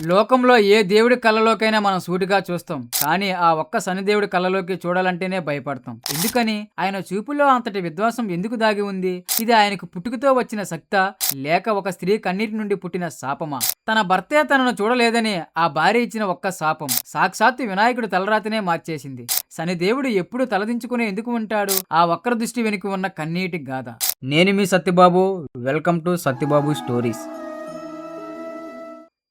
లోకంలో ఏ దేవుడి కళ్ళలోకైనా మనం సూటిగా చూస్తాం. కానీ ఆ ఒక్క శనిదేవుడి కళ్ళలోకి చూడాలంటేనే భయపడతాం. ఎందుకని? ఆయన చూపులో అంతటి విశ్వాసం ఎందుకు దాగి ఉంది? ఇది ఆయనకు పుట్టుకతో వచ్చిన శక్తా? లేక ఒక స్త్రీ కన్నీటి నుండి పుట్టిన శాపమా? తన భర్తే తనను చూడలేదని ఆ భార్య ఇచ్చిన ఒక్క శాపం సాక్షాత్తు వినాయకుడి తలరాతనే మార్చేసింది. శనిదేవుడు ఎప్పుడు తలదించుకుని ఎందుకు ఉంటాడు? ఆ వక్ర దృష్టి వెనుక ఉన్న కన్నీటి గాథ. నేను మీ Satyababu. Welcome to Satyababu stories.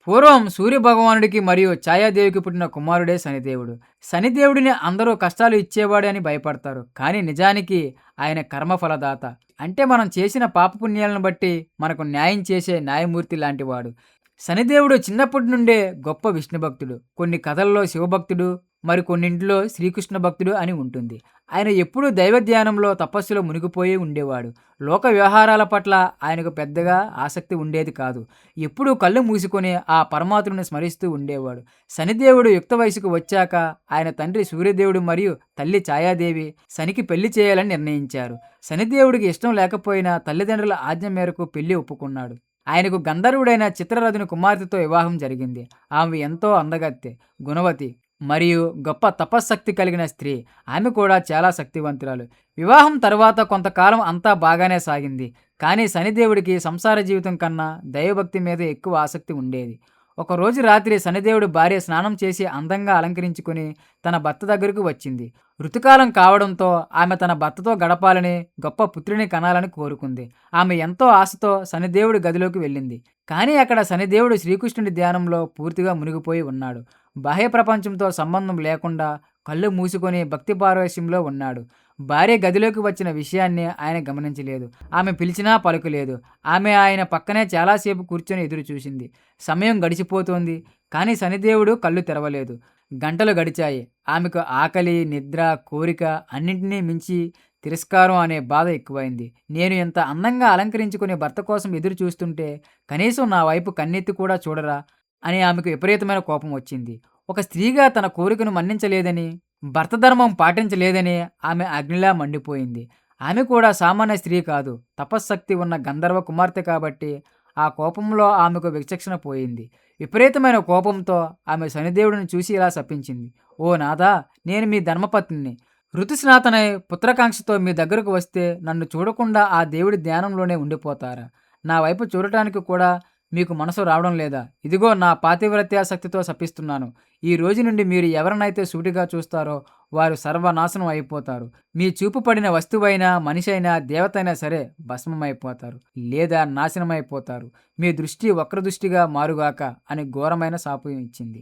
పూర్వం సూర్యభగవానుడికి మరియు ఛాయాదేవికి పుట్టిన కుమారుడే శనిదేవుడు. శనిదేవుడిని అందరూ కష్టాలు ఇచ్చేవాడే అని భయపడతారు. కానీ నిజానికి ఆయన కర్మఫలదాత. అంటే మనం చేసిన పాపపుణ్యాలను బట్టి మనకు న్యాయం చేసే న్యాయమూర్తి లాంటివాడు. శనిదేవుడు చిన్నప్పటి నుండే గొప్ప విష్ణు భక్తుడు. కొన్ని కథల్లో శివభక్తుడు, మరికొన్నింటిలో శ్రీకృష్ణ భక్తుడు అని ఉంటుంది. ఆయన ఎప్పుడూ దైవ ధ్యానంలో తపస్సులో మునిగిపోయి ఉండేవాడు. లోక వ్యవహారాల పట్ల ఆయనకు పెద్దగా ఆసక్తి ఉండేది కాదు. ఎప్పుడూ కళ్ళు మూసుకొని ఆ పరమాత్ముని స్మరిస్తూ ఉండేవాడు. శనిదేవుడు యుక్త వయసుకు వచ్చాక ఆయన తండ్రి సూర్యదేవుడు మరియు తల్లి ఛాయాదేవి శనికి పెళ్లి చేయాలని నిర్ణయించారు. శనిదేవుడికి ఇష్టం లేకపోయినా తల్లిదండ్రుల ఆజ్ఞ మేరకు పెళ్లి ఒప్పుకున్నాడు. ఆయనకు గంధర్వుడైన చిత్రరథుని కుమార్తెతో వివాహం జరిగింది. ఆమె ఎంతో అందగత్తె, గుణవతి మరియు గొప్ప తపశ్శక్తి కలిగిన స్త్రీ. ఆమె కూడా చాలా శక్తివంతురాలు. వివాహం తరువాత కొంతకాలం అంతా బాగానే సాగింది. కానీ శనిదేవుడికి సంసార జీవితం కన్నా దైవభక్తి మీద ఎక్కువ ఆసక్తి ఉండేది. ఒకరోజు రాత్రి శనిదేవుడి భార్య స్నానం చేసి అందంగా అలంకరించుకుని తన భర్త దగ్గరకు వచ్చింది. ఋతుకాలం కావడంతో ఆమె తన భర్తతో గడపాలని, గొప్ప పుత్రుని కనాలని కోరుకుంది. ఆమె ఎంతో ఆశతో శనిదేవుడి గదిలోకి వెళ్ళింది. కానీ అక్కడ శనిదేవుడు శ్రీకృష్ణుడి ధ్యానంలో పూర్తిగా మునిగిపోయి ఉన్నాడు. బాహ్య ప్రపంచంతో సంబంధం లేకుండా కళ్ళు మూసుకొని భక్తి పారవశ్యంలో ఉన్నాడు. భార్య గదిలోకి వచ్చిన విషయాన్ని ఆయన గమనించలేదు. ఆమె పిలిచినా పలుకులేదు. ఆమె ఆయన పక్కనే చాలాసేపు కూర్చొని ఎదురు చూసింది. సమయం గడిచిపోతోంది. కానీ శనిదేవుడు కళ్ళు తెరవలేదు. గంటలు గడిచాయి. ఆమెకు ఆకలి, నిద్ర, కోరిక అన్నింటినీ మించి తిరస్కారం అనే బాధ ఎక్కువైంది. నేను ఎంత అందంగా అలంకరించుకునే భర్త కోసం ఎదురు చూస్తుంటే కనీసం నా వైపు కన్నెత్తి కూడా చూడరా అని ఆమెకు విపరీతమైన కోపం వచ్చింది. ఒక స్త్రీగా తన కోరికను మన్నించలేదని, భర్త ధర్మం పాటించలేదని ఆమె అగ్నిలా మండిపోయింది. ఆమె కూడా సామాన్య స్త్రీ కాదు, తపశ్శక్తి ఉన్న గంధర్వ కుమార్తె కాబట్టి ఆ కోపంలో ఆమెకు విచక్షణ పోయింది. విపరీతమైన కోపంతో ఆమె శనిదేవుడిని చూసి ఇలా శపించింది. ఓ నాథా, నేను మీ ధర్మపత్నిని. ఋతుస్నాతనై పుత్రకాంక్షతో మీ దగ్గరకు వస్తే నన్ను చూడకుండా ఆ దేవుడి ధ్యానంలోనే ఉండిపోతారా? నా వైపు చూడటానికి కూడా మీకు మనసు రావడం లేదా? ఇదిగో నా పాతివ్రత్యాశక్తితో శపిస్తున్నాను. ఈ రోజు నుండి మీరు ఎవరినైతే సూటిగా చూస్తారో వారు సర్వనాశనం అయిపోతారు. మీ చూపు పడిన వస్తువైనా, మనిషైనా, దేవతైనా సరే భస్మమైపోతారు లేదా నాశనమైపోతారు. మీ దృష్టి వక్రదృష్టిగా మారుగాక అని ఘోరమైన శాపం ఇచ్చింది.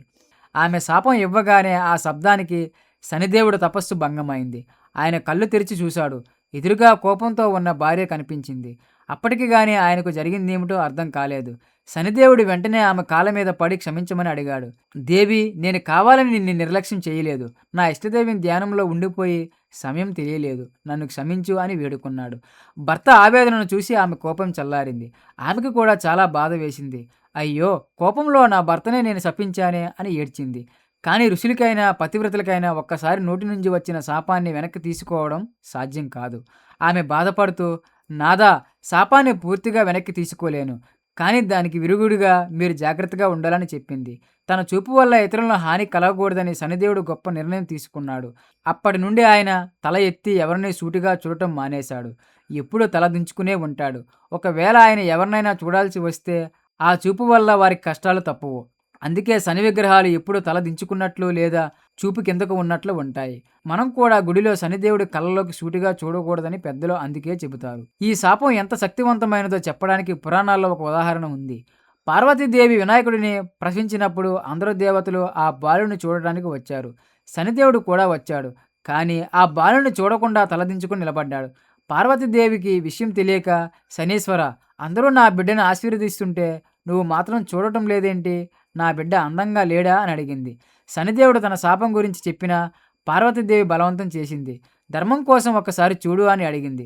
ఆమె శాపం ఇవ్వగానే ఆ శబ్దానికి శనిదేవుడు తపస్సు భంగమైంది. ఆయన కళ్ళు తెరిచి చూశాడు. ఎదురుగా కోపంతో ఉన్న భార్య కనిపించింది. అప్పటికి గాని ఆయనకు జరిగిందేమిటో అర్థం కాలేదు. శనిదేవుడు వెంటనే ఆమె కాళ్ళ మీద పడి క్షమించమని అడిగాడు. దేవి, నేను కావాలని నిన్ను నిర్లక్ష్యం చేయలేదు. నా ఇష్టదేవిని ధ్యానంలో ఉండిపోయి సమయం తెలియలేదు. నన్ను క్షమించు అని వేడుకున్నాడు. భర్త ఆవేదనను చూసి ఆమె కోపం చల్లారింది. ఆమెకు కూడా చాలా బాధ వేసింది. అయ్యో, కోపంలో నా భర్తనే నేను శపించానే అని ఏడ్చింది. కానీ ఋషులకైనా పతివ్రతలకైనా ఒక్కసారి నోటి నుంచి వచ్చిన శాపాన్ని వెనక్కి తీసుకోవడం సాధ్యం కాదు. ఆమె బాధపడుతూ, నాదా, శాపాన్ని పూర్తిగా వెనక్కి తీసుకోలేను, కానీ దానికి విరుగుడుగా మీరు జాగ్రత్తగా ఉండాలని చెప్పింది. తన చూపు వల్ల ఇతరులను హాని కలగకూడదని శనిదేవుడు గొప్ప నిర్ణయం తీసుకున్నాడు. అప్పటి నుండి ఆయన తల ఎత్తి ఎవరిని సూటిగా చూడటం మానేశాడు. ఎప్పుడూ తల దించుకునే ఉంటాడు. ఒకవేళ ఆయన ఎవరినైనా చూడాల్సి వస్తే ఆ చూపు వల్ల వారికి కష్టాలు తప్పవు. అందుకే శని విగ్రహాలు ఎప్పుడు తల దించుకున్నట్లు లేదా చూపు కిందకు ఉన్నట్లు ఉంటాయి. మనం కూడా గుడిలో శనిదేవుడి కళ్ళలోకి సూటిగా చూడకూడదని పెద్దలు అందుకే చెబుతారు. ఈ శాపం ఎంత శక్తివంతమైనదో చెప్పడానికి పురాణాల్లో ఒక ఉదాహరణ ఉంది. పార్వతీదేవి వినాయకుడిని ప్రశ్నించినప్పుడు అందరూ దేవతలు ఆ బాలుని చూడడానికి వచ్చారు. శనిదేవుడు కూడా వచ్చాడు. కానీ ఆ బాలుని చూడకుండా తలదించుకుని నిలబడ్డాడు. పార్వతీదేవికి విషయం తెలియక, శనీశ్వర, అందరూ నా బిడ్డను ఆశీర్వదిస్తుంటే నువ్వు మాత్రం చూడటం లేదేంటి? నా బిడ్డ అందంగా లేడా అని అడిగింది. శనిదేవుడు తన శాపం గురించి చెప్పినా పార్వతీదేవి బలవంతం చేసింది. ధర్మం కోసం ఒక్కసారి చూడు అని అడిగింది.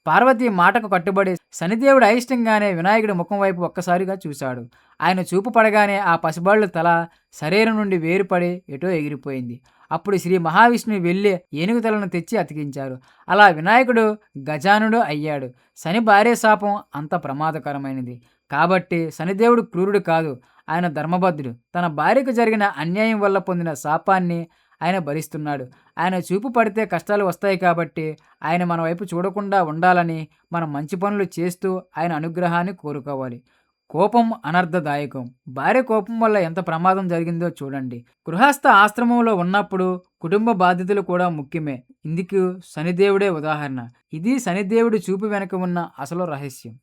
పార్వతి మాటకు కట్టుబడి శనిదేవుడు అయిష్టంగానే వినాయకుడి ముఖం వైపు ఒక్కసారిగా చూశాడు. ఆయన చూపు పడగానే ఆ పసిబాళ్ల తల శరీరం నుండి వేరుపడి ఎటో ఎగిరిపోయింది. అప్పుడు శ్రీ మహావిష్ణువు వెళ్ళి ఏనుగు తలను తెచ్చి అతికించారు. అలా వినాయకుడు గజానుడు అయ్యాడు. శని భార్య శాపం అంత ప్రమాదకరమైనది కాబట్టి శనిదేవుడు క్రూరుడు కాదు, ఆయన ధర్మబద్ధుడు. తన భార్యకు జరిగిన అన్యాయం వల్ల పొందిన శాపాన్ని ఆయన భరిస్తున్నాడు. ఆయన చూపు పడితే కష్టాలు వస్తాయి కాబట్టి ఆయన మన వైపు చూడకుండా ఉండాలని మనం మంచి పనులు చేస్తూ ఆయన అనుగ్రహాన్ని కోరుకోవాలి. కోపం అనర్థదాయకం. భార్య కోపం వల్ల ఎంత ప్రమాదం జరిగిందో చూడండి. గృహస్థ ఆశ్రమంలో ఉన్నప్పుడు కుటుంబ బాధ్యతలు కూడా ముఖ్యమే. ఇందుకు శనిదేవుడే ఉదాహరణ. ఇది శనిదేవుడి చూపు వెనుక ఉన్న అసలు రహస్యం.